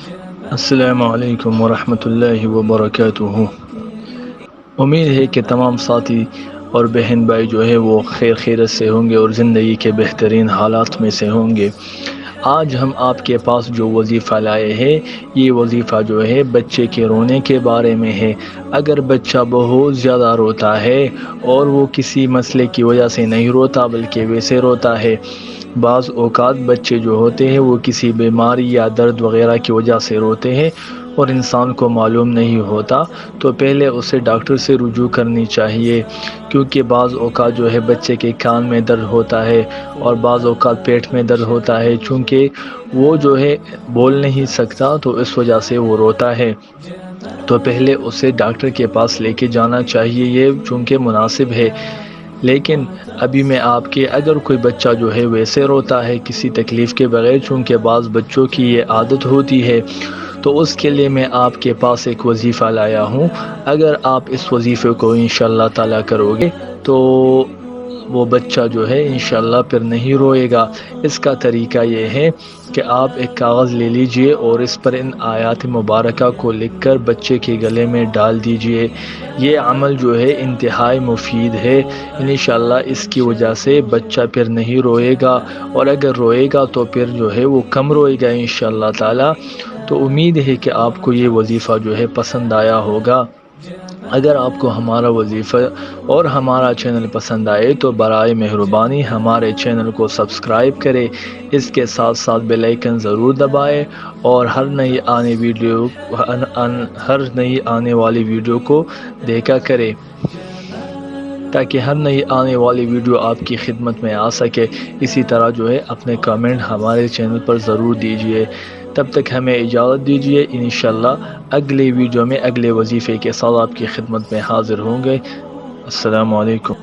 السلام علیکم ورحمۃ اللہ وبرکاتہ۔ امید ہے کہ تمام ساتھی اور بہن بھائی جو ہے وہ خیر خیرت سے ہوں گے اور زندگی کے بہترین حالات میں سے ہوں گے۔ آج ہم آپ کے پاس جو وظیفہ لائے ہیں، یہ وظیفہ جو ہے بچے کے رونے کے بارے میں ہے۔ اگر بچہ بہت زیادہ روتا ہے اور وہ کسی مسئلے کی وجہ سے نہیں روتا بلکہ ویسے روتا ہے، بعض اوقات بچے جو ہوتے ہیں وہ کسی بیماری یا درد وغیرہ کی وجہ سے روتے ہیں اور انسان کو معلوم نہیں ہوتا، تو پہلے اسے ڈاکٹر سے رجوع کرنی چاہیے، کیونکہ بعض اوقات جو ہے بچے کے کان میں درد ہوتا ہے اور بعض اوقات پیٹ میں درد ہوتا ہے، چونکہ وہ جو ہے بول نہیں سکتا تو اس وجہ سے وہ روتا ہے، تو پہلے اسے ڈاکٹر کے پاس لے کے جانا چاہیے، یہ چونکہ مناسب ہے۔ لیکن ابھی میں آپ کے اگر کوئی بچہ جو ہے ویسے روتا ہے کسی تکلیف کے بغیر، چونکہ بعض بچوں کی یہ عادت ہوتی ہے، تو اس کے لیے میں آپ کے پاس ایک وظیفہ لایا ہوں۔ اگر آپ اس وظیفے کو انشاءاللہ تعالی کرو گے تو وہ بچہ جو ہے انشاءاللہ پھر نہیں روئے گا۔ اس کا طریقہ یہ ہے کہ آپ ایک کاغذ لے لیجئے اور اس پر ان آیات مبارکہ کو لکھ کر بچے کے گلے میں ڈال دیجئے۔ یہ عمل جو ہے انتہائی مفید ہے، انشاءاللہ اس کی وجہ سے بچہ پھر نہیں روئے گا، اور اگر روئے گا تو پھر جو ہے وہ کم روئے گا انشاءاللہ تعالی۔ تو امید ہے کہ آپ کو یہ وظیفہ جو ہے پسند آیا ہوگا۔ اگر آپ کو ہمارا وظیفہ اور ہمارا چینل پسند آئے تو برائے مہربانی ہمارے چینل کو سبسکرائب کرے، اس کے ساتھ ساتھ بیل آئیکن ضرور دبائے، اور ہر نئی آنے والی ویڈیو کو دیکھا کرے، تاکہ ہر نئی آنے والی ویڈیو آپ کی خدمت میں آ سکے۔ اسی طرح جو ہے اپنے کامنٹ ہمارے چینل پر ضرور دیجیے۔ تب تک ہمیں اجازت دیجیے، انشاءاللہ اگلے ویڈیو میں اگلے وظیفے کے ساتھ آپ کی خدمت میں حاضر ہوں گے۔ السلام علیکم۔